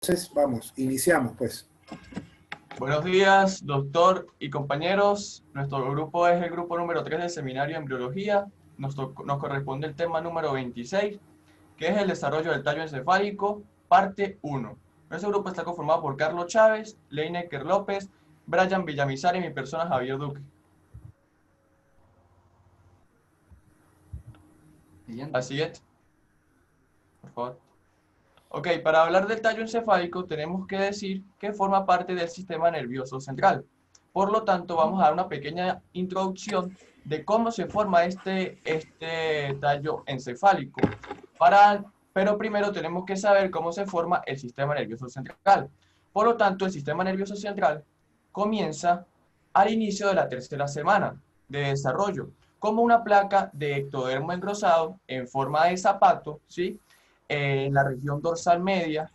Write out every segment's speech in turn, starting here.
Entonces, vamos, iniciamos pues. Buenos días, doctor y compañeros. Nuestro grupo es el grupo número 3 del seminario de embriología. Nos corresponde el tema número 26, que es el desarrollo del tallo encefálico, parte 1. Nuestro grupo está conformado por Carlos Chávez, Leinecker López, Brian Villamizar y mi persona Javier Duque. Al siguiente, por favor. Ok, para hablar del tallo encefálico tenemos que decir que forma parte del sistema nervioso central. Por lo tanto, vamos a dar una pequeña introducción de cómo se forma este tallo encefálico. Pero primero tenemos que saber cómo se forma el sistema nervioso central. Por lo tanto, el sistema nervioso central comienza al inicio de la tercera semana de desarrollo, como una placa de ectodermo engrosado en forma de zapato, ¿sí? En la región dorsal media,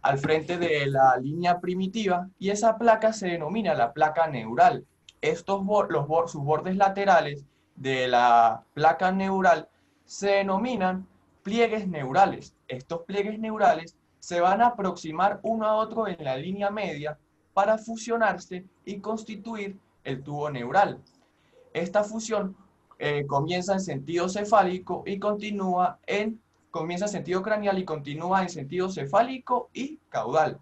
al frente de la línea primitiva, y esa placa se denomina la placa neural. Sus bordes laterales de la placa neural se denominan pliegues neurales. Estos pliegues neurales se van a aproximar uno a otro en la línea media para fusionarse y constituir el tubo neural. Esta fusión comienza en sentido cefálico y comienza en sentido craneal y continúa en sentido cefálico y caudal.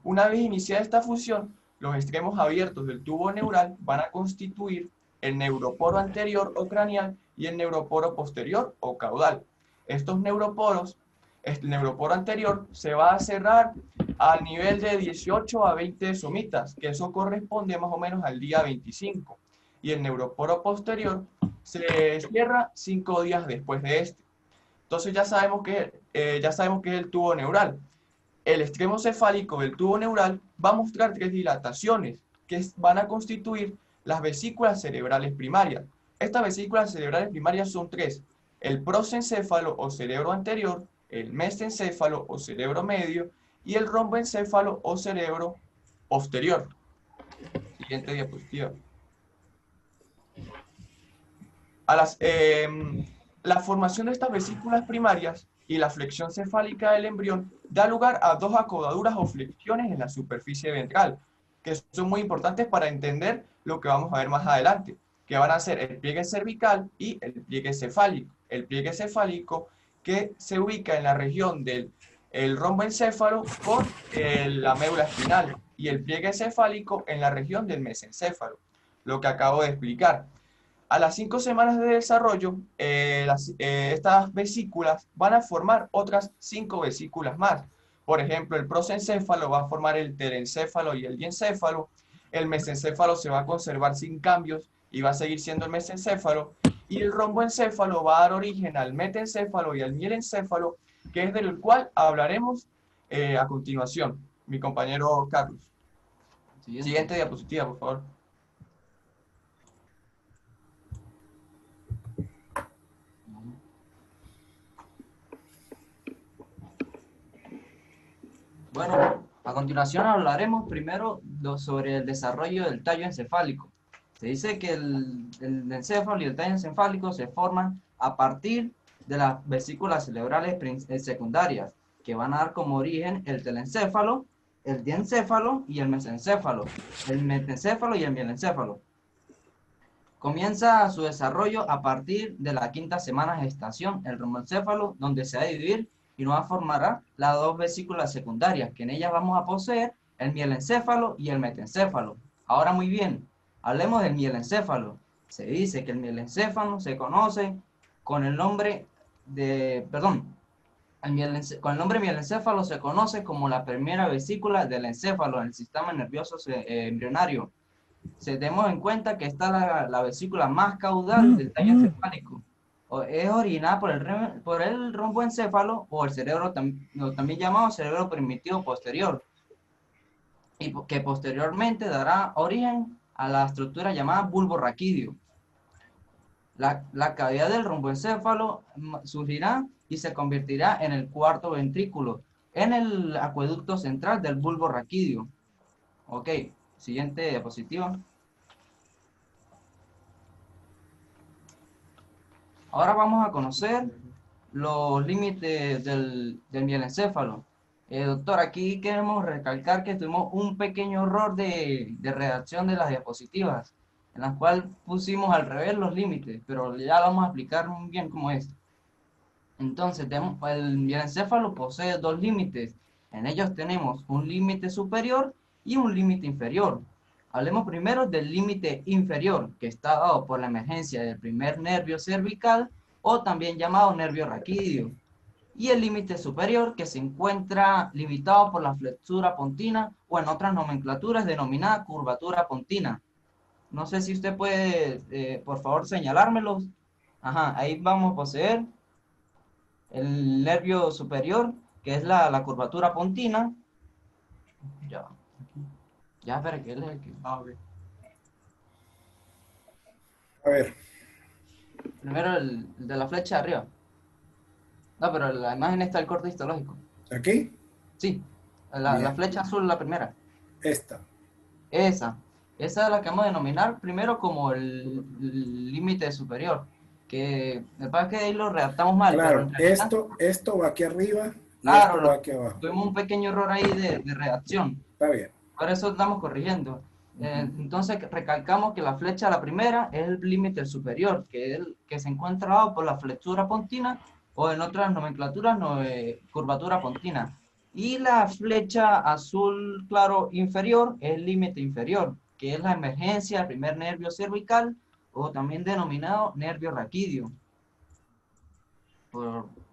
Una vez iniciada esta fusión, los extremos abiertos del tubo neural van a constituir el neuroporo anterior o craneal y el neuroporo posterior o caudal. Estos neuroporos, el neuroporo anterior se va a cerrar a nivel de 18 a 20 somitas, que eso corresponde más o menos al día 25, y el neuroporo posterior se cierra 5 días después de este. Entonces ya sabemos que es el tubo neural. El extremo cefálico del tubo neural va a mostrar tres dilataciones que van a constituir las vesículas cerebrales primarias. Estas vesículas cerebrales primarias son tres: el prosencéfalo o cerebro anterior, el mesencéfalo o cerebro medio y el romboencéfalo o cerebro posterior. Siguiente diapositiva. A la formación de estas vesículas primarias y la flexión cefálica del embrión da lugar a dos acodaduras o flexiones en la superficie ventral, que son muy importantes para entender lo que vamos a ver más adelante, que van a ser el pliegue cervical y el pliegue cefálico. El pliegue cefálico que se ubica en la región del romboencéfalo con la médula espinal, y el pliegue cefálico en la región del mesencéfalo, lo que acabo de explicar. A las 5 semanas de desarrollo, estas vesículas van a formar otras 5 vesículas más. Por ejemplo, el prosencéfalo va a formar el terencéfalo y el diencéfalo. El mesencéfalo se va a conservar sin cambios y va a seguir siendo el mesencéfalo. Y el romboencéfalo va a dar origen al metencéfalo y al mielencéfalo, que es del cual hablaremos a continuación. Mi compañero Carlos. Siguiente diapositiva, por favor. Bueno, a continuación hablaremos primero sobre el desarrollo del tallo encefálico. Se dice que el encéfalo y el tallo encefálico se forman a partir de las vesículas cerebrales secundarias, que van a dar como origen el telencéfalo, el diencéfalo y el mesencéfalo, el metencéfalo y el mielencéfalo. Comienza su desarrollo a partir de la quinta semana de gestación, el romboencéfalo, donde se va a dividir y nos formará las dos vesículas secundarias, que en ellas vamos a poseer el mielencéfalo y el metencéfalo. Ahora muy bien, hablemos del mielencéfalo. Se dice que el mielencéfalo se conoce con el nombre de, perdón, con el nombre mielencéfalo se conoce como la primera vesícula del encéfalo en el sistema nervioso embrionario. Se tenemos en cuenta que está la vesícula más caudal del tallo encefálico. Es originada por el romboencéfalo o el cerebro, también llamado cerebro primitivo posterior, y que posteriormente dará origen a la estructura llamada bulbo raquídeo. La cavidad del romboencéfalo surgirá y se convertirá en el cuarto ventrículo, en el acueducto central del bulbo raquídeo. Ok, siguiente diapositiva. Ahora vamos a conocer los límites del mielencéfalo. Doctor, aquí queremos recalcar que tuvimos un pequeño error de redacción de las diapositivas, en las cuales pusimos al revés los límites, pero ya vamos a explicar muy bien cómo es. Entonces, el mielencéfalo posee dos límites. En ellos tenemos un límite superior y un límite inferior. Hablemos primero del límite inferior, que está dado por la emergencia del primer nervio cervical o también llamado nervio raquídeo. Y el límite superior, que se encuentra limitado por la flexura pontina o en otras nomenclaturas denominada curvatura pontina. No sé si usted puede, por favor, señalármelos. Ajá, ahí vamos a poseer el nervio superior, que es la curvatura pontina. Ya, ya, pero que él es el que... Ah, ok. A ver, Primero el de la flecha de arriba. No, pero la imagen está el corte histológico. aquí, Sí, la bien, flecha azul, la primera. esta. Esa es la que vamos a denominar primero como el límite superior. Que me parece que ahí lo redactamos mal, pero en Claro, realidad, esto va aquí arriba y claro, esto va aquí abajo. tuvimos un pequeño error ahí de redacción. Está bien. Por eso estamos corrigiendo. Ujú. Entonces recalcamos que la flecha, la primera, es el límite superior, que es el que se encuentra dado por la flexura pontina o en otras nomenclaturas, curvatura pontina. Y la flecha azul claro inferior es el límite inferior, que es la emergencia del primer nervio cervical o también denominado nervio raquídeo.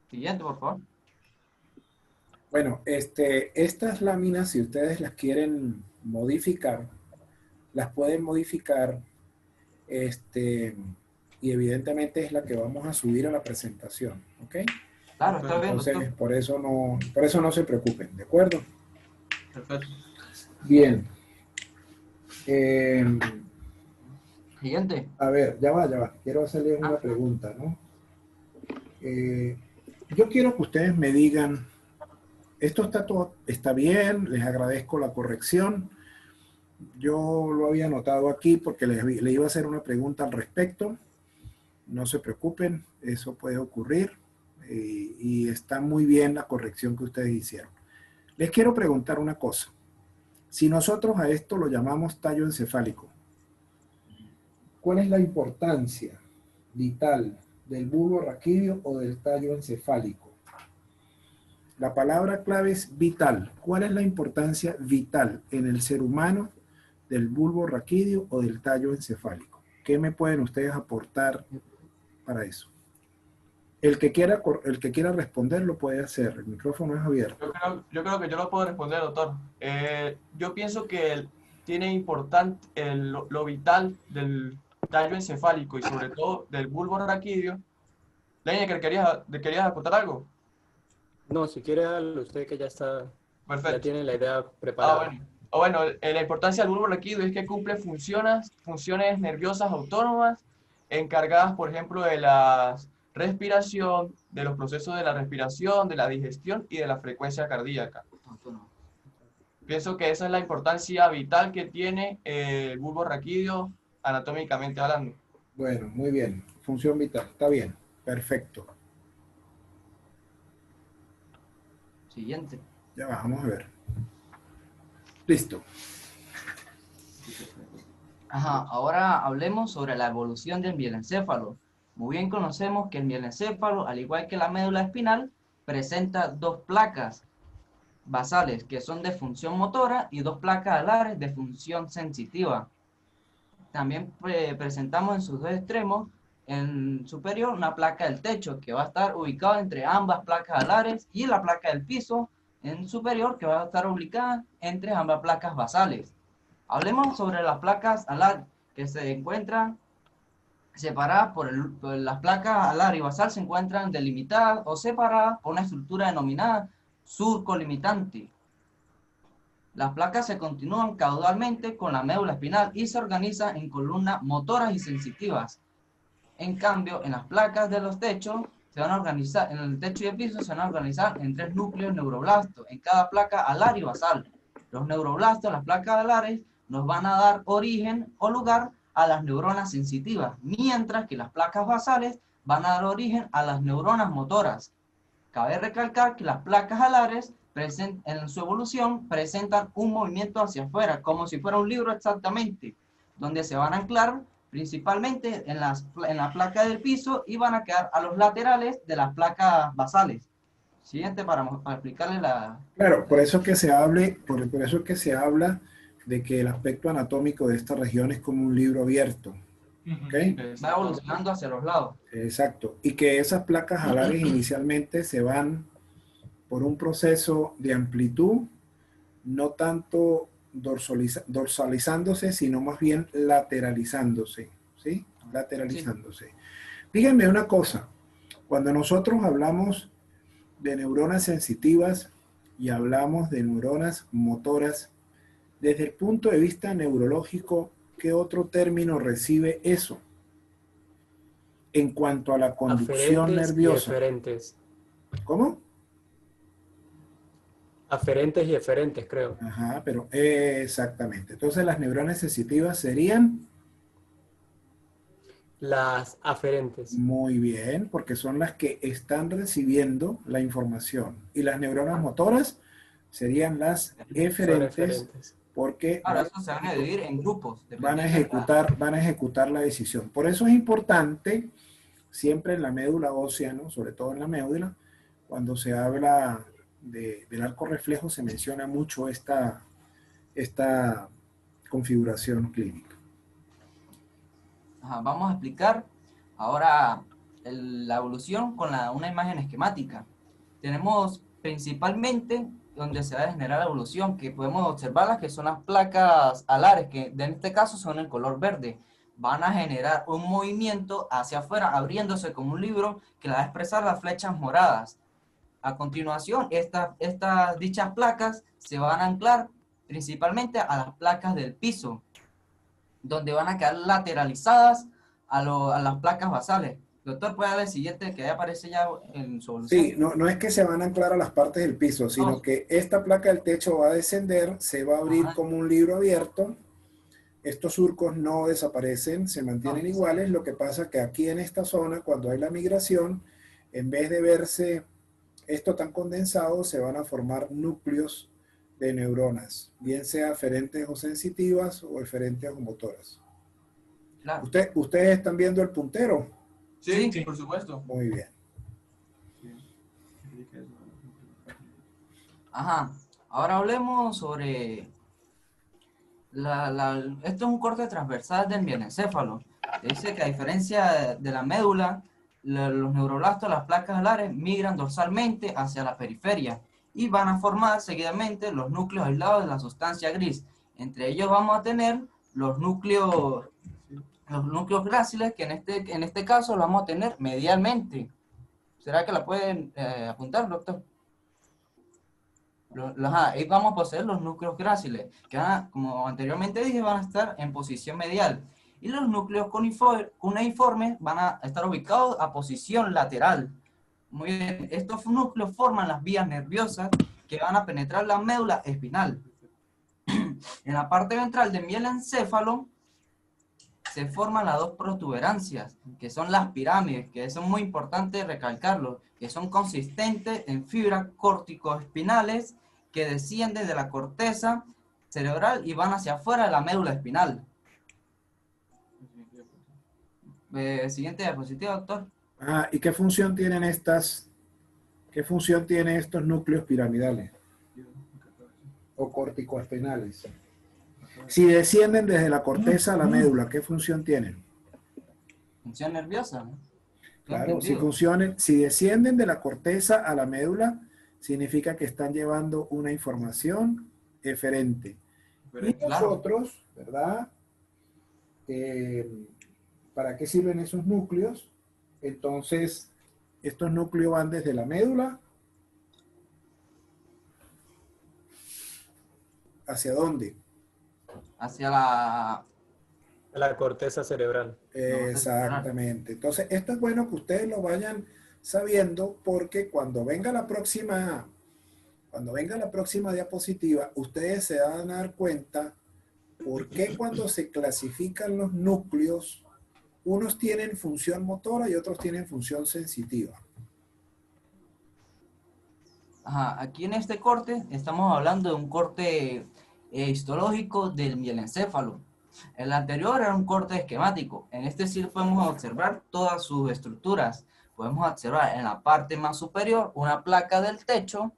Siguiente, por favor. Bueno, estas láminas, si ustedes las quieren modificar, las pueden modificar, y evidentemente es la que vamos a subir a la presentación, ¿ok? Claro, está bien, Entonces, doctor. por eso no se preocupen, ¿de acuerdo? Perfecto. Bien. Eh, Siguiente. a ver, ya va. Quiero hacerles Ah, una pregunta, ¿no? Yo quiero que ustedes me digan, esto está bien, les agradezco la corrección. Yo lo había anotado aquí porque le iba a hacer una pregunta al respecto. No se preocupen, eso puede ocurrir y está muy bien la corrección que ustedes hicieron. Les quiero preguntar una cosa. Si nosotros a esto lo llamamos tallo encefálico, ¿cuál es la importancia vital del bulbo raquídeo o del tallo encefálico? La palabra clave es vital. ¿Cuál es la importancia vital en el ser humano del bulbo raquídeo o del tallo encefálico? ¿Qué me pueden ustedes aportar para eso? El que quiera responder lo puede hacer. El micrófono es abierto. Yo creo que yo lo puedo responder, doctor. Yo pienso que tiene importante lo vital del tallo encefálico y sobre todo del bulbo raquídeo. Leña, que querías aportar algo. No, si quiere hágalo usted que ya Perfecto. tiene la idea Ah, preparada. bueno. Bueno, la importancia del bulbo raquídeo es que cumple funciones nerviosas autónomas encargadas, por ejemplo, de la respiración, de los procesos de la respiración, de la digestión y de la frecuencia cardíaca. Pienso que esa es la importancia vital que tiene el bulbo raquídeo anatómicamente hablando. Bueno, muy bien. Función vital. Está bien. Perfecto. siguiente. Ya va, vamos a ver. Listo. Ajá, ahora hablemos sobre la evolución del mielencéfalo. Muy bien conocemos que el mielencéfalo, al igual que la médula espinal, presenta dos placas basales que son de función motora y dos placas alares de función sensitiva. También presentamos en sus dos extremos, en superior, una placa del techo que va a estar ubicada entre ambas placas alares y la placa del piso en superior que va a estar ubicada entre ambas placas basales. Hablemos sobre las placas alar que se encuentran separadas por las placas alar y basal se encuentran delimitadas o separadas por una estructura denominada surco limitante. Las placas se continúan caudalmente con la médula espinal y se organizan en columnas motoras y sensitivas. En cambio, en las placas de los techos se van a organizar, en el techo y el piso se van a organizar en tres núcleos neuroblastos, en cada placa alar y basal. Los neuroblastos, las placas alares, nos van a dar origen o lugar a las neuronas sensitivas, mientras que las placas basales van a dar origen a las neuronas motoras. Cabe recalcar que las placas alares en su evolución presentan un movimiento hacia afuera, como si fuera un libro exactamente, donde se van a anclar principalmente en la placa del piso y van a quedar a los laterales de las placas basales. Siguiente para explicarle la... Claro, por eso es que por eso es que se habla de que el aspecto anatómico de esta región es como un libro abierto. ¿Ok? Va evolucionando hacia los lados. Exacto. Y que esas placas alares inicialmente se van por un proceso de amplitud, no tanto dorsalizándose, sino más bien lateralizándose. ¿Sí? Lateralizándose. Díganme una cosa. Cuando nosotros hablamos de neuronas sensitivas y hablamos de neuronas motoras, desde el punto de vista neurológico, ¿qué otro término recibe eso? En cuanto a la conducción Aferentes y nerviosa. eferentes. ¿Cómo? Aferentes y eferentes, creo. Ajá, pero exactamente. Entonces las neuronas sensitivas serían Las aferentes. muy bien, porque son las que están recibiendo la información. Y las neuronas motoras serían las Son eferentes, eferentes. porque Ahora, eso se van a dividir en grupos. van a dependiendo de ejecutar la decisión. Por eso es importante, siempre en la médula ósea, ¿no? Sobre todo en la médula, cuando se habla del arco reflejo, se menciona mucho esta configuración clínica. Ajá, vamos a explicar ahora la evolución con una imagen esquemática. Tenemos principalmente donde se va a generar la evolución, que podemos observarlas, que son las placas alares, que en este caso son el color verde. Van a generar un movimiento hacia afuera, abriéndose como un libro que la va a expresar las flechas moradas. A continuación, dichas placas se van a anclar principalmente a las placas del piso, donde van a quedar lateralizadas a las placas basales. Doctor, ¿puede dar el siguiente que ahí aparece ya en su evolución? Sí, no es que se van a anclar a las partes del piso, sino que esta placa del techo va a descender, se va a abrir como un libro abierto. Estos surcos no desaparecen, se mantienen iguales. Lo que pasa es que aquí en esta zona, cuando hay la migración, en vez de verse esto tan condensado, se van a formar núcleos de neuronas, bien sea aferentes o sensitivas o eferentes o motoras. Claro. ¿Ustedes están viendo el puntero? Sí, por supuesto. Muy bien. Ajá. Ahora hablemos sobre... esto es un corte transversal del mielencéfalo. Dice que a diferencia de la médula, los neuroblastos, las placas alares, migran dorsalmente hacia la periferia y van a formar seguidamente los núcleos aislados de la sustancia gris. Entre ellos vamos a tener los núcleos gráciles, que en este caso lo vamos a tener medialmente. ¿Será que la pueden apuntar, doctor? Ahí vamos a poseer los núcleos gráciles, que como anteriormente dije, van a estar en posición medial. Y los núcleos cuneiformes van a estar ubicados a posición lateral. Muy bien, estos núcleos forman las vías nerviosas que van a penetrar la médula espinal. En la parte ventral del mielencéfalo se forman las dos protuberancias, que son las pirámides, que son muy importantes recalcarlo, que son consistentes en fibras corticoespinales que descienden de la corteza cerebral y van hacia afuera de la médula espinal. Siguiente diapositiva, doctor. ¿Y qué función tienen estos núcleos piramidales o corticoespinales? Si descienden desde la corteza a la médula, ¿qué función tienen? Función nerviosa, ¿no? Claro, si descienden de la corteza a la médula, significa que están llevando una información eferente. Y nosotros, ¿verdad? ¿Para qué sirven esos núcleos? Entonces, estos núcleos van desde la médula ¿hacia dónde? Hacia la corteza cerebral. Exactamente. Entonces, esto es bueno que ustedes lo vayan sabiendo, porque cuando venga la próxima diapositiva, ustedes se van a dar cuenta por qué cuando se clasifican los núcleos, unos tienen función motora y otros tienen función sensitiva. Ajá, aquí en este corte estamos hablando de un corte histológico del mielencéfalo. El anterior era un corte esquemático. En este sí podemos observar todas sus estructuras. Podemos observar en la parte más superior una placa del techo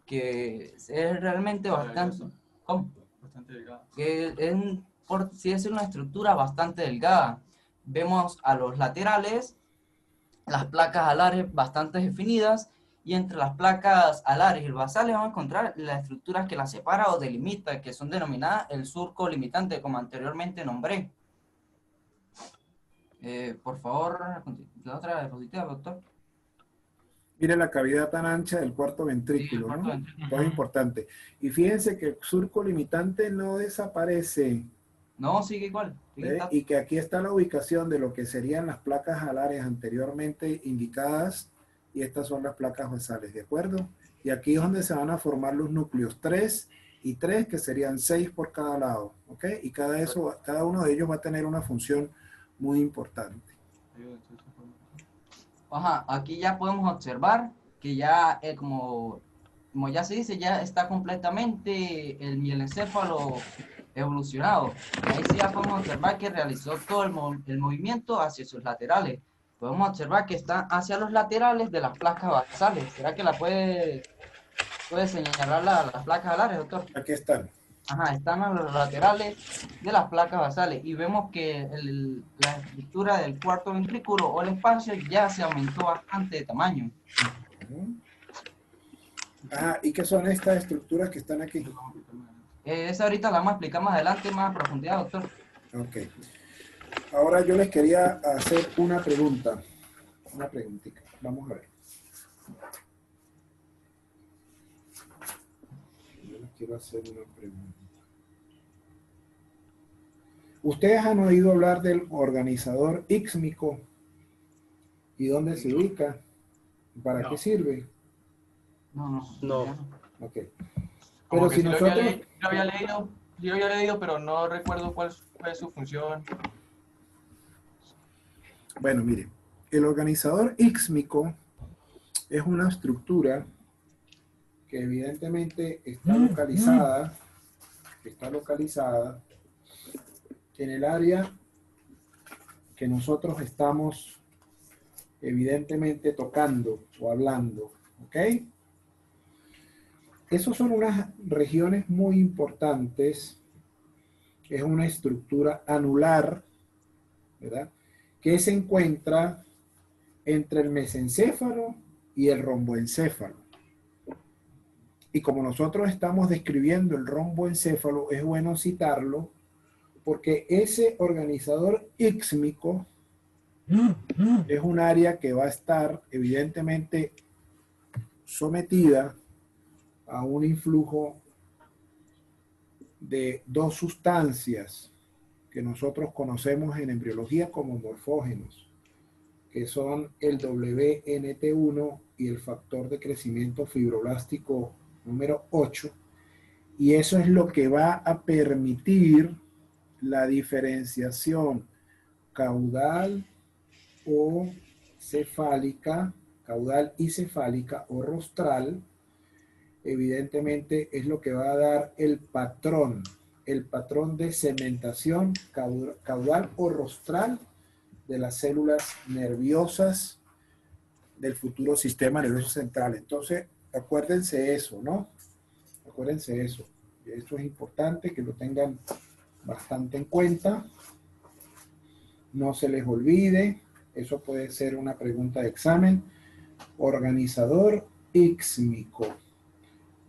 que es realmente bastante... ¿Cómo? Bastante delgada. Que por si es una estructura bastante delgada. Vemos a los laterales las placas alares bastante definidas, y entre las placas alares y basales vamos a encontrar las estructuras que las separa o delimita, que son denominadas el surco limitante, como anteriormente nombré. Por favor, la otra diapositiva, doctor. Mire la cavidad tan ancha del cuarto ventrículo, ¿no? Todo es importante. Y fíjense que el surco limitante no desaparece. No, sigue igual. Y que aquí está la ubicación de lo que serían las placas alares anteriormente indicadas, y estas son las placas basales, ¿de acuerdo? Y aquí es donde se van a formar los núcleos 3 y 3, que serían 6 por cada lado, ¿ok? Y cada uno de ellos va a tener una función muy importante. Ajá, aquí ya podemos observar que ya, como ya se dice, ya está completamente el mielencéfalo evolucionado. Ahí sí ya podemos observar que realizó todo el movimiento hacia sus laterales. Podemos observar que está hacia los laterales de las placas basales. ¿Será que puede señalar las placas alares, doctor? Aquí están. Ajá, están a los laterales de las placas basales, y vemos que la estructura del cuarto ventrículo o el espacio ya se aumentó bastante de tamaño. ¿Y qué son estas estructuras que están aquí? Esa ahorita la vamos a explicar más adelante, más a profundidad, doctor. Ok. Ahora yo les quería hacer una pregunta. Una preguntita. Vamos a ver. Yo les quiero hacer una pregunta. ¿Ustedes han oído hablar del organizador íxmico? ¿Y dónde se ubica? ¿Para qué sirve? No. Ok. Como que si nosotros... lo había leído, pero no recuerdo cuál fue su función. Bueno, mire, el organizador íxmico es una estructura que evidentemente está localizada en el área que nosotros estamos evidentemente tocando o hablando, ¿ok? Esas son unas regiones muy importantes. Es una estructura anular, ¿verdad?, que se encuentra entre el mesencéfalo y el romboencéfalo. Y como nosotros estamos describiendo el romboencéfalo, es bueno citarlo, porque ese organizador íxmico es un área que va a estar evidentemente sometida a un influjo de dos sustancias que nosotros conocemos en embriología como morfógenos, que son el WNT1 y el factor de crecimiento fibroblástico número 8, y eso es lo que va a permitir la diferenciación caudal o cefálica, caudal y cefálica o rostral. Evidentemente es lo que va a dar el patrón de cementación caudal o rostral de las células nerviosas del futuro sistema nervioso central. Entonces, acuérdense eso, ¿no? Acuérdense eso. Esto es importante que lo tengan bastante en cuenta. No se les olvide. Eso puede ser una pregunta de examen. Organizador íxmico.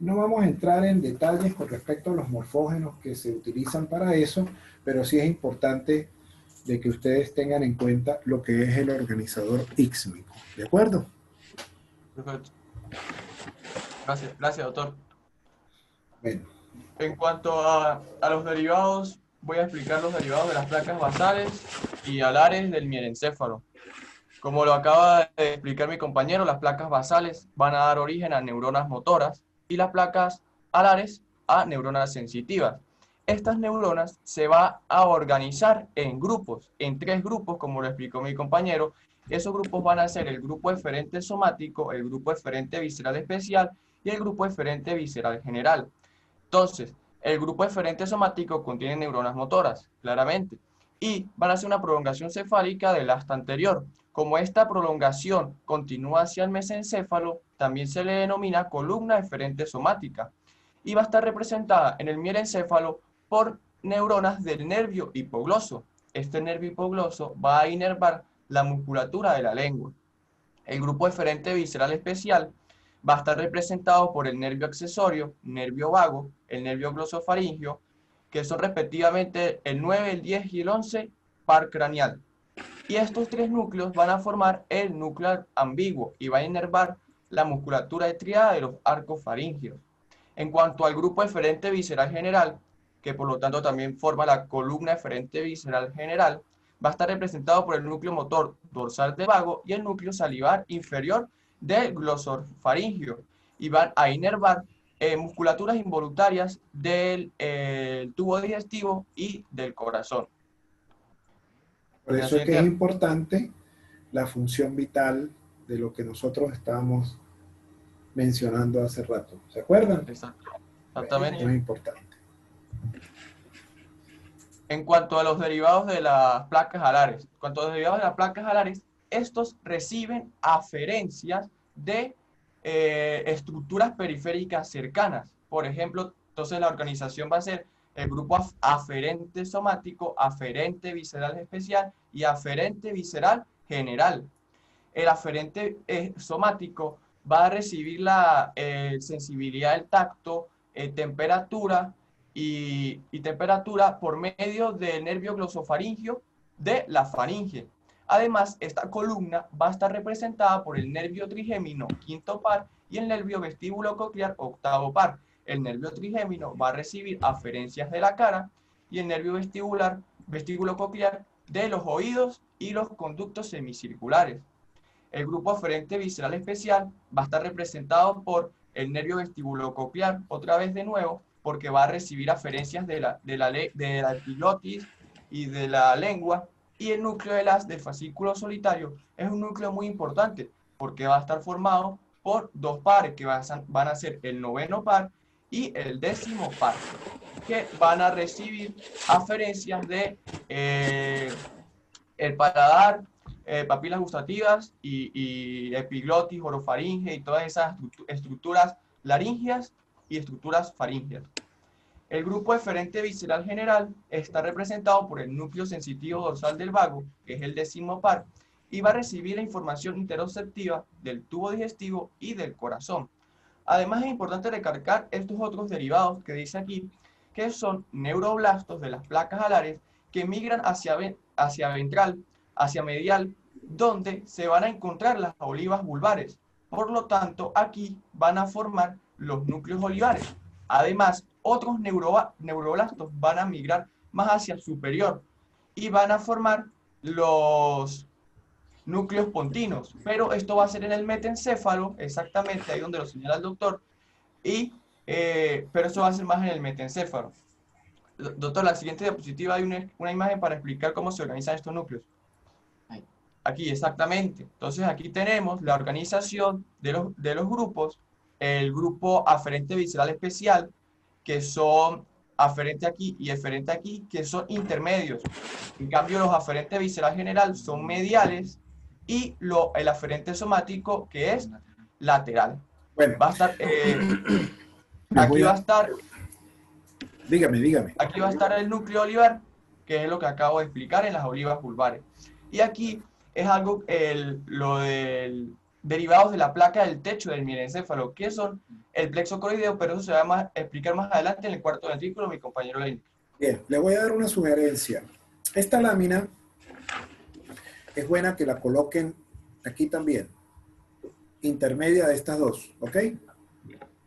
No vamos a entrar en detalles con respecto a los morfógenos que se utilizan para eso, pero sí es importante de que ustedes tengan en cuenta lo que es el organizador íxmico. ¿De acuerdo? Perfecto. Gracias, doctor. Bueno. En cuanto a los derivados, voy a explicar los derivados de las placas basales y alares del mielencéfalo. Como lo acaba de explicar mi compañero, las placas basales van a dar origen a neuronas motoras y las placas alares a neuronas sensitivas. Estas neuronas se van a organizar en grupos, en 3 grupos, como lo explicó mi compañero. Esos grupos van a ser el grupo eferente somático, el grupo eferente visceral especial y el grupo eferente visceral general. Entonces, el grupo eferente somático contiene neuronas motoras, claramente, y van a hacer una prolongación cefálica del asta anterior. Como esta prolongación continúa hacia el mesencéfalo, también se le denomina columna eferente somática, y va a estar representada en el mielencéfalo por neuronas del nervio hipogloso. Este nervio hipogloso va a inervar la musculatura de la lengua. El grupo eferente visceral especial va a estar representado por el nervio accesorio, nervio vago, el nervio glosofaringio, que son respectivamente el 9, el 10 y el 11 par craneal. Y estos tres núcleos van a formar el núcleo ambiguo y va a inervar la musculatura estriada de los arcos faringeos. En cuanto al grupo eferente visceral general, que por lo tanto también forma la columna eferente visceral general, va a estar representado por el núcleo motor dorsal del vago y el núcleo salivar inferior del glosofaringio, y van a inervar musculaturas involuntarias del tubo digestivo y del corazón. Por eso es que es importante la función vital de lo que nosotros estábamos mencionando hace rato. ¿Se acuerdan? Exactamente. Muy importante. En cuanto a los derivados de las placas alares, estos reciben aferencias de estructuras periféricas cercanas. Por ejemplo, entonces la organización va a ser el grupo aferente somático, aferente visceral especial y aferente visceral general. El aferente somático va a recibir la sensibilidad del tacto, temperatura y temperatura por medio del nervio glosofaringio de la faringe. Además, esta columna va a estar representada por el nervio trigémino quinto par y el nervio vestíbulo coclear octavo par. El nervio trigémino va a recibir aferencias de la cara y el nervio vestíbulo coclear de los oídos y los conductos semicirculares. El grupo aferente visceral especial va a estar representado por el nervio vestibulococlear, otra vez de nuevo, porque va a recibir aferencias de la epiglotis y de la lengua, y el núcleo del fascículo solitario es un núcleo muy importante, porque va a estar formado por dos pares, que van a ser el noveno par y el décimo par, que van a recibir aferencias de el paladar, papilas gustativas y epiglotis, orofaringe y todas esas estructuras laringeas y estructuras faringeas. El grupo eferente visceral general está representado por el núcleo sensitivo dorsal del vago, que es el décimo par, y va a recibir la información interoceptiva del tubo digestivo y del corazón. Además, es importante recalcar estos otros derivados que dice aquí, que son neuroblastos de las placas alares que migran hacia ventral, hacia medial, donde se van a encontrar las olivas vulvares. Por lo tanto, aquí van a formar los núcleos olivares. Además, otros neuroblastos van a migrar más hacia el superior y van a formar los núcleos pontinos, pero esto va a ser en el metencéfalo, exactamente ahí donde lo señala el doctor, pero eso va a ser más en el metencéfalo. Doctor, la siguiente diapositiva hay una imagen para explicar cómo se organizan estos núcleos. Aquí, exactamente. Entonces aquí tenemos la organización de los grupos, el grupo aferente visceral especial, que son aferente aquí y eferente aquí, que son intermedios. En cambio, los aferentes visceral general son mediales y el aferente somático, que es lateral. Bueno, va a estar, aquí va a estar... Dígame. Aquí va a estar el núcleo olivar, que es lo que acabo de explicar en las olivas vulvares. Y aquí es algo, lo del derivados de la placa del techo del mielencéfalo, que son el plexo coroideo, pero eso se va a explicar más adelante en el cuarto ventrículo, mi compañero Lenin. Bien, le voy a dar una sugerencia. Esta lámina es buena que la coloquen aquí también, intermedia de estas dos, ¿ok?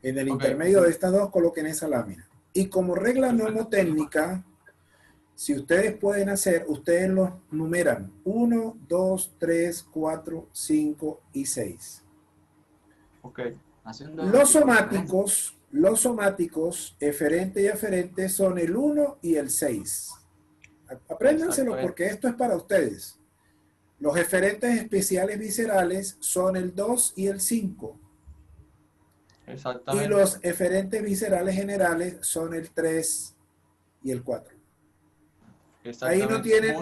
En el intermedio de estas dos coloquen esa lámina. Y como regla mnemotécnica, si ustedes pueden hacer, ustedes los numeran 1, 2, 3, 4, 5 y 6. Ok. Los somáticos, eferente y aferente, son el 1 y el 6. Apréndanselo porque esto es para ustedes. Los eferentes especiales viscerales son el 2 y el 5. Y Exactamente. los eferentes viscerales generales son el 3 y el 4. Ahí no Exactamente. tienen,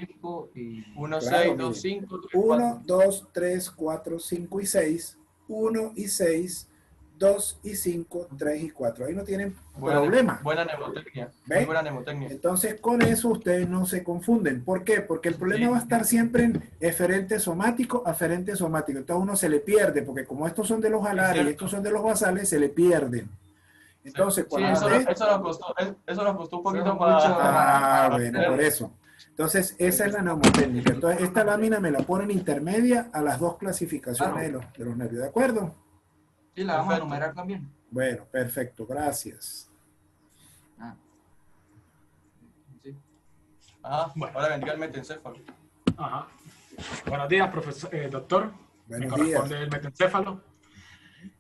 5 y 1, claro, 6, 2, miren, 5, 3, 1, 4. 2, 3, 4, 5 y 6, 1 y 6, 2 y 5, 3 y 4. Ahí no tienen problema. Buena mnemotecnia. Muy ¿Ven? buena mnemotecnia. Entonces, con eso ustedes no se confunden. ¿Por qué? Porque el problema Sí. va a estar siempre en eferente somático, aferente somático. Entonces uno se le pierde, porque como estos son de los alares y cierto. estos son de los basales, se le pierden. Entonces, Sí, cuando eso, usted... eso nos costó un poquito Son para... muchos- Ah, bueno, por eso. Entonces, esa es la mnemotécnica. Entonces, esta lámina me la ponen intermedia a las dos clasificaciones de los nervios. ¿De acuerdo? Sí, la vamos a Perfecto. numerar también. Bueno, perfecto. Gracias. Ah. Sí. Ah, Bueno. ahora vendría el metencéfalo. Ajá. Buenos días, profesor, doctor. Me Buenos corresponde días. el metencéfalo.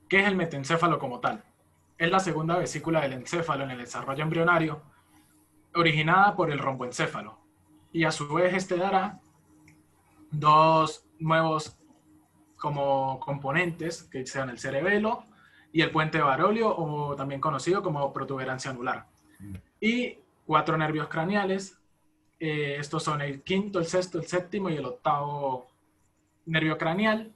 ¿Qué es el metencéfalo como tal? Es la segunda vesícula del encéfalo en el desarrollo embrionario, originada por el romboencéfalo. Y a su vez este dará dos nuevos como componentes, que sean el cerebelo y el puente varolio, o también conocido como protuberancia anular. Y 4 nervios craneales. Estos son el quinto, el sexto, el séptimo y el octavo nervio craneal,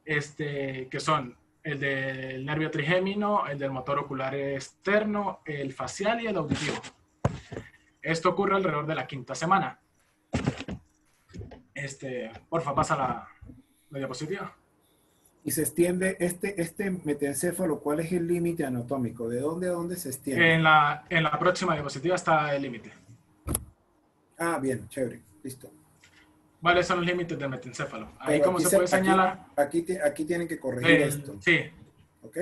que son el del nervio trigémino, el del motor ocular externo, el facial y el auditivo. Esto ocurre alrededor de la 5ª semana. Porfa, pasa la diapositiva. Y se extiende este metencéfalo, ¿cuál es el límite anatómico? ¿De dónde a dónde se extiende? En la próxima diapositiva está el límite. Ah, bien, chévere, listo. ¿Cuáles son los límites del metencéfalo? Ahí, Pero como se puede señalar, Aquí tienen que corregir esto, sí, ¿ok?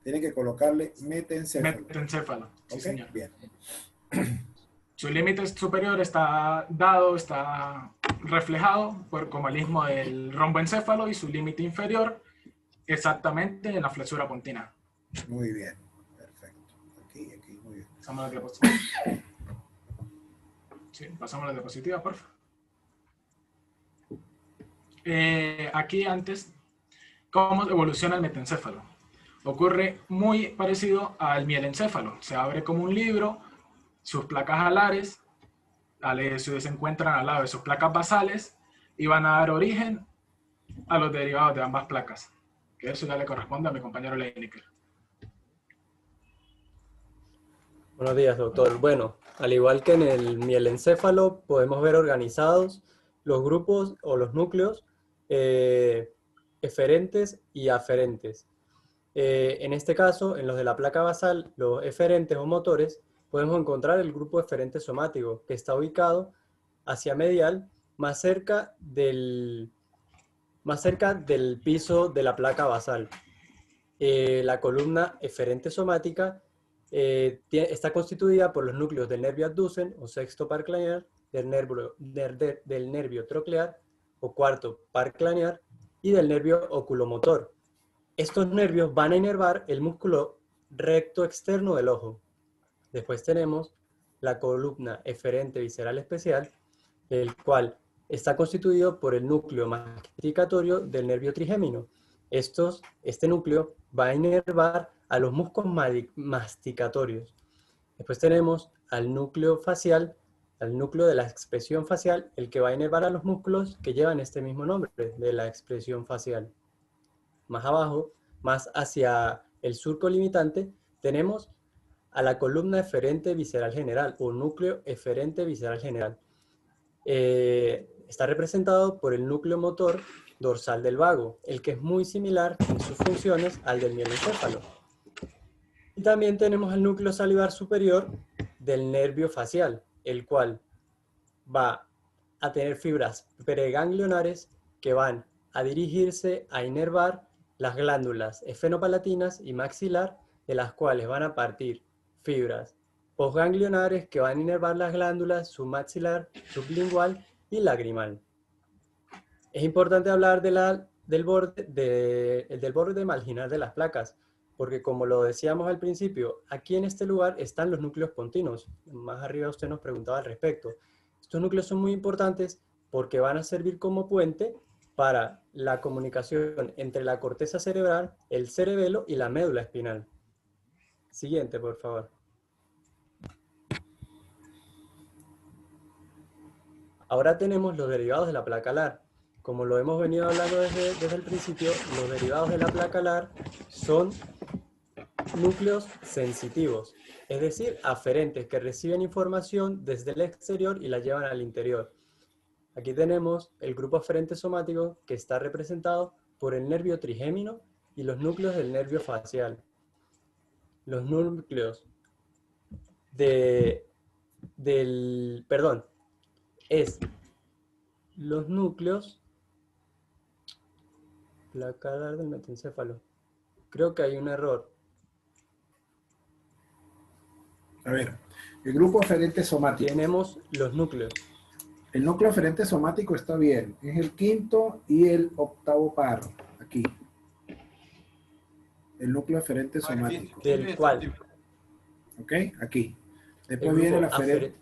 Tienen que colocarle metencéfalo. metencéfalo, sí, ¿Ok? señor. Bien. Su límite superior está dado, está reflejado como el istmo del romboencéfalo, y su límite inferior exactamente en la flexura pontina. Muy bien. Perfecto. Aquí, muy bien. Pasamos la diapositiva. Sí, pasamos la diapositiva, por favor. Aquí antes, ¿cómo evoluciona el metencéfalo? Ocurre muy parecido al mielencéfalo. Se abre como un libro, sus placas alares se encuentran al lado de sus placas basales y van a dar origen a los derivados de ambas placas. Que eso ya le corresponde a mi compañero Leiniker. Buenos días, doctor. Bueno, al igual que en el mielencéfalo, podemos ver organizados los grupos o los núcleos eferentes y aferentes. En este caso, en los de la placa basal, los eferentes o motores, podemos encontrar el grupo eferente somático, que está ubicado hacia medial, más cerca del piso de la placa basal. La columna eferente somática está constituida por los núcleos del nervio abducen o sexto par craneal, del nervio troclear o cuarto par craneal y del nervio oculomotor. Estos nervios van a inervar el músculo recto externo del ojo. Después tenemos la columna eferente visceral especial, el cual está constituido por el núcleo masticatorio del nervio trigémino. Este núcleo va a inervar a los músculos masticatorios. Después tenemos al núcleo facial, al núcleo de la expresión facial, el que va a inervar a los músculos que llevan este mismo nombre, de la expresión facial. Más abajo, más hacia el surco limitante, tenemos a la columna eferente visceral general o núcleo eferente visceral general. Está representado por el núcleo motor dorsal del vago, el que es muy similar en sus funciones al del mielencéfalo. Y también tenemos el núcleo salivar superior del nervio facial, el cual va a tener fibras preganglionares que van a dirigirse a inervar las glándulas esfenopalatinas y maxilar, de las cuales van a partir fibras postganglionares que van a inervar las glándulas submaxilar, sublingual y lagrimal. Es importante hablar del borde marginal de las placas, porque como lo decíamos al principio, aquí en este lugar están los núcleos pontinos. Más arriba usted nos preguntaba al respecto. Estos núcleos son muy importantes porque van a servir como puente para la comunicación entre la corteza cerebral, el cerebelo y la médula espinal. Siguiente, por favor. Ahora tenemos los derivados de la placa alar. Como lo hemos venido hablando desde el principio, los derivados de la placa alar son núcleos sensitivos, es decir, aferentes, que reciben información desde el exterior y la llevan al interior. Aquí tenemos el grupo aferente somático, que está representado por el nervio trigémino y los núcleos del nervio facial. Los núcleos los núcleos placa alar del metencéfalo. Creo que hay un error. A ver, el grupo aferente somático. Tenemos los núcleos. El núcleo aferente somático está bien. Es el quinto y el octavo par. Aquí. El núcleo aferente somático. Del cual. ¿Ok? Aquí. Después viene el aferente.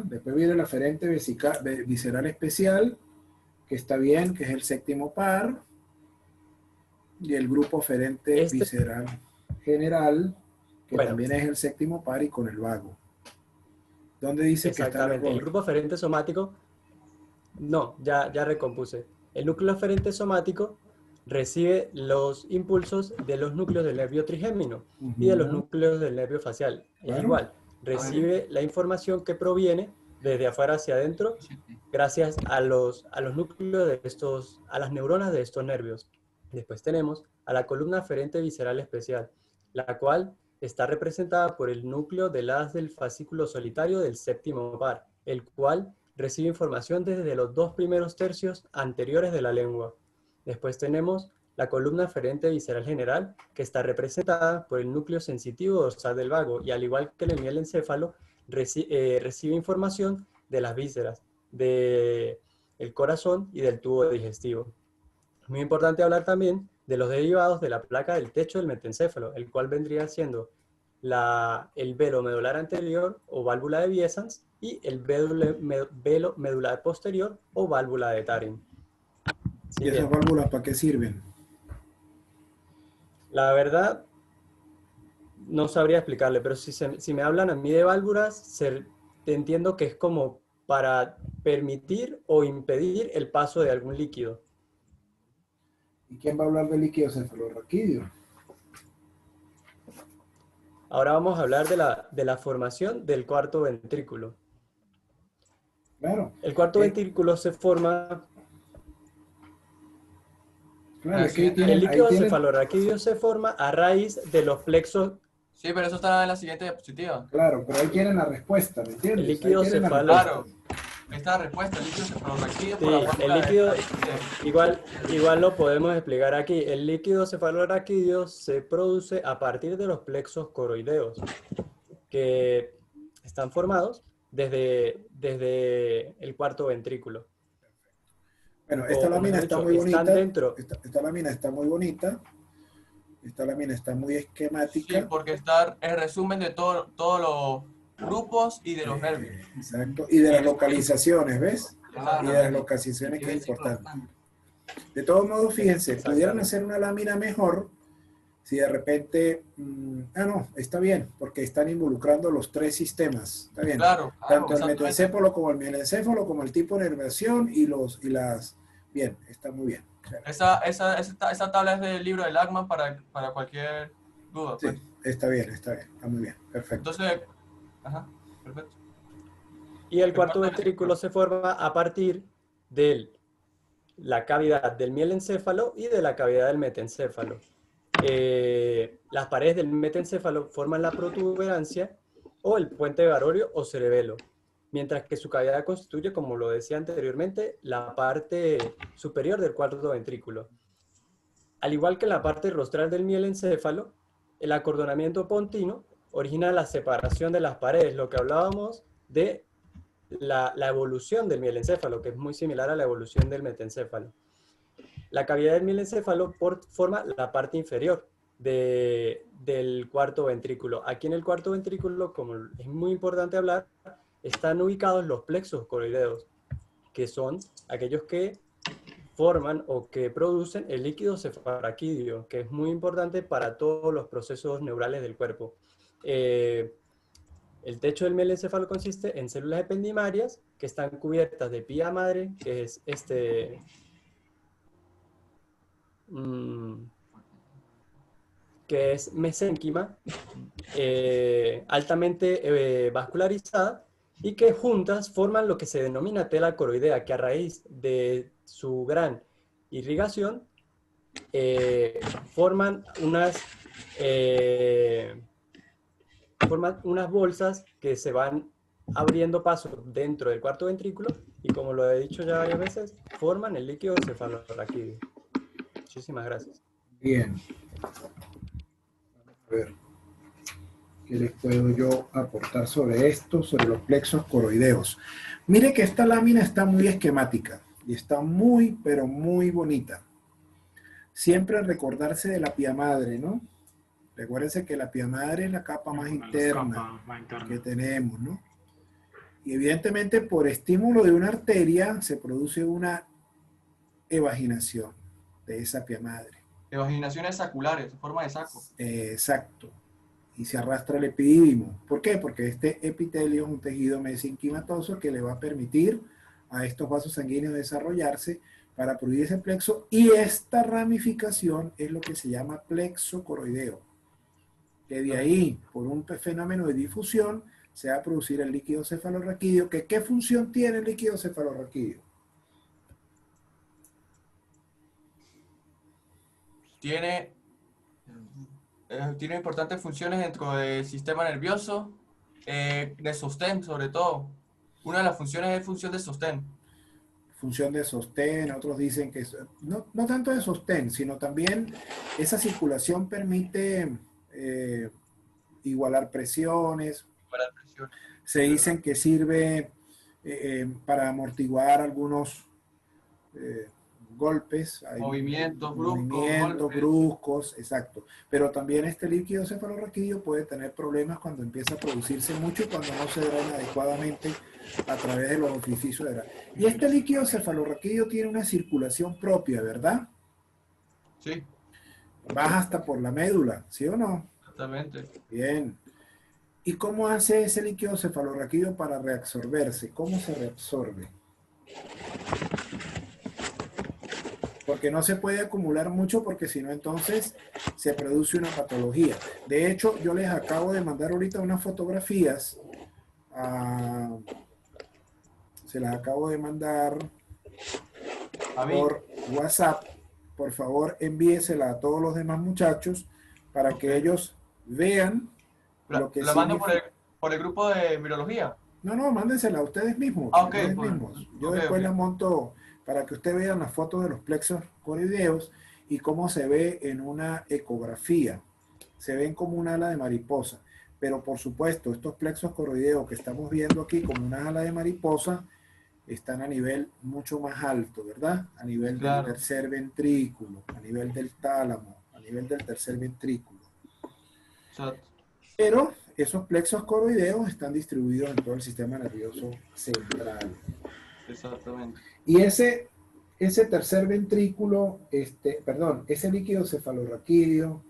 Después viene el aferente visceral especial, que está bien, que es el séptimo par. Y el grupo aferente visceral general, que también es el séptimo par y con el vago. ¿Dónde dice que está exactamente? El grupo aferente somático, no, ya recompuse. El núcleo aferente somático recibe los impulsos de los núcleos del nervio trigémino y de los núcleos del nervio facial. Claro. Es igual, recibe la información que proviene desde afuera hacia adentro gracias a los núcleos de a las neuronas de estos nervios. Después tenemos a la columna aferente visceral especial, la cual está representada por el núcleo del haz del fascículo solitario del séptimo par, el cual recibe información desde los 2 primeros tercios anteriores de la lengua. Después tenemos la columna aferente visceral general, que está representada por el núcleo sensitivo dorsal del vago, y al igual que el mielencéfalo, recibe información de las vísceras, del corazón y del tubo digestivo. Es muy importante hablar también de los derivados de la placa del techo del metencéfalo, el cual vendría siendo el velo medular anterior o válvula de Wiesands y el velo medular posterior o válvula de Taring. ¿Y esas válvulas para qué sirven? La verdad, no sabría explicarle, pero si me hablan a mí de válvulas, entiendo que es como para permitir o impedir el paso de algún líquido. ¿Y quién va a hablar de líquido cefalorraquídeo? Ahora vamos a hablar de la formación del cuarto ventrículo. Claro. El cuarto ventrículo se forma... Claro, el líquido cefalorraquídeo se forma a raíz de los plexos. Sí, pero eso está en la siguiente diapositiva. Claro, pero ahí tienen la respuesta, ¿me entiendes? El líquido cefalorraquídeo. Claro. Esta respuesta, el líquido cefalorraquídeo. Sí, el líquido, igual lo podemos explicar aquí. El líquido cefalorraquídeo se produce a partir de los plexos coroideos, que están formados desde el cuarto ventrículo. Bueno, esta lámina está muy bonita. Esta lámina está muy bonita. Esta lámina está muy esquemática. Sí, porque está el resumen de todos los grupos y de los nervios. Exacto. Y de las localizaciones, ¿ves? Y de las localizaciones, que es importante. De todos modos, fíjense, pudieran hacer una lámina mejor si de repente... no, está bien, porque están involucrando los 3 sistemas. Está bien. Claro, tanto el metencéfalo como el mielencéfalo, como el tipo de nervación y las... Bien, está muy bien. Claro. Esa tabla es del libro de Lachman para cualquier duda. Sí, pues. está bien, está muy bien, perfecto. Entonces, perfecto. Y el cuarto ventrículo se forma a partir de la cavidad del mielencéfalo y de la cavidad del metencéfalo. Las paredes del metencéfalo forman la protuberancia o el puente varorio o cerebelo, mientras que su cavidad constituye, como lo decía anteriormente, la parte superior del cuarto ventrículo. Al igual que la parte rostral del mielencéfalo, el acordonamiento pontino origina la separación de las paredes, lo que hablábamos de la evolución del mielencéfalo, que es muy similar a la evolución del metencéfalo. La cavidad del mielencéfalo forma la parte inferior del cuarto ventrículo. Aquí en el cuarto ventrículo, como es muy importante hablar, están ubicados los plexos coroideos, que son aquellos que forman o que producen el líquido cefalorraquídeo, que es muy importante para todos los procesos neurales del cuerpo. El techo del mielencéfalo consiste en células ependimarias que están cubiertas de pía madre, que es que es mesénquima, altamente vascularizada, y que juntas forman lo que se denomina tela coroidea, que a raíz de su gran irrigación forman unas bolsas que se van abriendo paso dentro del cuarto ventrículo y, como lo he dicho ya varias veces, forman el líquido cefalorraquídeo. Muchísimas gracias. Bien. A ver, ¿qué les puedo yo aportar sobre esto, sobre los plexos coroideos? Mire que esta lámina está muy esquemática y está muy, pero muy bonita. Siempre recordarse de la pía madre, ¿no? Recuérdense que la pía madre es la capa más interna que tenemos, ¿no? Y evidentemente por estímulo de una arteria se produce una evaginación de esa pía madre. Evaginaciones saculares, en forma de saco. Exacto. Y se arrastra el epidídimo. ¿Por qué? Porque este epitelio es un tejido mesenquimatoso que le va a permitir a estos vasos sanguíneos desarrollarse para producir ese plexo, y esta ramificación es lo que se llama plexo coroideo. Que de ahí, por un fenómeno de difusión, se va a producir el líquido cefalorraquídeo. ¿Qué función tiene el líquido cefalorraquídeo? Tiene importantes funciones dentro del sistema nervioso, de sostén sobre todo. Una de las funciones es función de sostén. Función de sostén, otros dicen que no tanto de sostén, sino también esa circulación permite igualar presiones. Se dicen que sirve para amortiguar algunos golpes, Movimientos bruscos, exacto. Pero también este líquido cefalorraquídeo puede tener problemas cuando empieza a producirse mucho y cuando no se drena adecuadamente a través de los orificios de grasa. Y este líquido cefalorraquídeo tiene una circulación propia, ¿verdad? Sí. Baja hasta por la médula, ¿sí o no? Exactamente. Bien. ¿Y cómo hace ese líquido cefalorraquídeo para reabsorberse? ¿Cómo se reabsorbe? Porque no se puede acumular mucho, porque si no entonces se produce una patología. De hecho, yo les acabo de mandar ahorita unas fotografías. Se las acabo de mandar por WhatsApp. Por favor, envíesela a todos los demás muchachos para que ellos vean lo que ¿La mando significa. por el grupo de virología? No, mándensela a ustedes mismos. Okay, Yo después la monto para que ustedes vean las fotos de los plexos coroideos y cómo se ve en una ecografía. Se ven como un ala de mariposa. Pero por supuesto, estos plexos coroideos que estamos viendo aquí como una ala de mariposa están a nivel mucho más alto, ¿verdad? A nivel del tercer ventrículo, a nivel del tálamo, a nivel del tercer ventrículo. Exacto. Pero esos plexos coroideos están distribuidos en todo el sistema nervioso central. Exactamente. Y ese tercer ventrículo, ese líquido cefalorraquídeo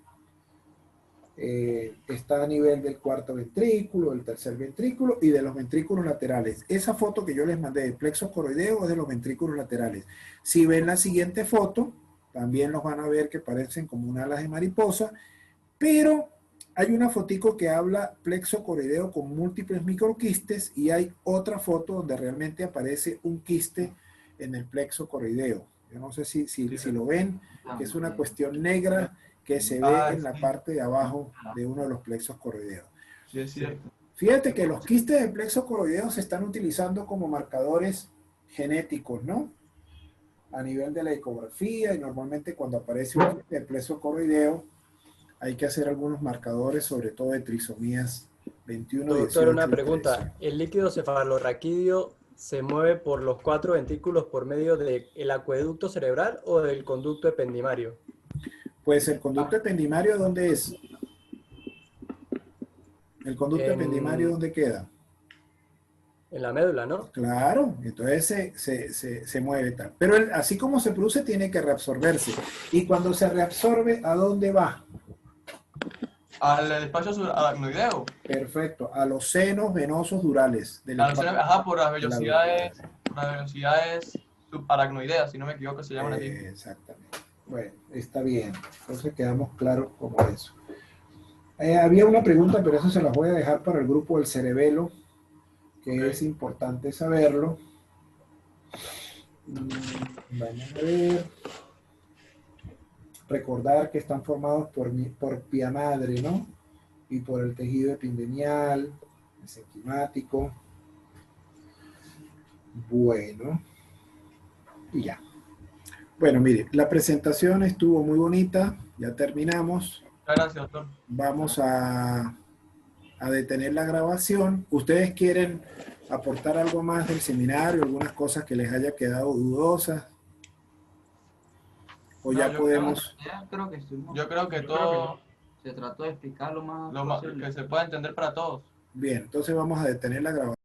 está a nivel del cuarto ventrículo, del tercer ventrículo y de los ventrículos laterales. Esa foto que yo les mandé de plexos coroideos es de los ventrículos laterales. Si ven la siguiente foto, también los van a ver que parecen como unas alas de mariposa, pero hay una fotico que habla plexo coroideo con múltiples microquistes, y hay otra foto donde realmente aparece un quiste en el plexo coroideo. Yo no sé si lo ven, que es una cuestión negra que se ve en la parte de abajo de uno de los plexos coroideos. Sí, es cierto. Fíjate que los quistes del plexo coroideo se están utilizando como marcadores genéticos, ¿no? A nivel de la ecografía, y normalmente cuando aparece un quiste del plexo coroideo hay que hacer algunos marcadores, sobre todo de trisomías 21, Doctor, 18 una y pregunta. 13. ¿El líquido cefalorraquídeo se mueve por los 4 ventrículos por medio del acueducto cerebral o del conducto ependimario? Pues el conducto ependimario, ¿dónde es? ¿El conducto ependimario dónde queda? En la médula, ¿no? Claro, entonces se mueve tal. Pero así como se produce, tiene que reabsorberse. Y cuando se reabsorbe, ¿a dónde va? Al espacio subaracnoideo. Perfecto, a los senos venosos durales del Ajá, por las de la velocidades subaracnoideas, si no me equivoco, se llaman así. Exactamente. Bueno, está bien. Entonces quedamos claros como eso. Había una pregunta, pero eso se las voy a dejar para el grupo del cerebelo, que Ok. es importante saberlo. Vamos a ver. Recordar que están formados por pia madre, ¿no? Y por el tejido epidemial, mesenquimático. Bueno, y ya. Bueno, mire, la presentación estuvo muy bonita, ya terminamos. Muchas gracias, doctor. Vamos a detener la grabación. ¿Ustedes quieren aportar algo más del seminario, algunas cosas que les haya quedado dudosas? O No, ya yo podemos... Ya creo que estuvimos- Yo creo que Yo creo todo se trató de explicar lo más lo más posible. que se pueda entender para todos. Bien, entonces vamos a detener la grabación.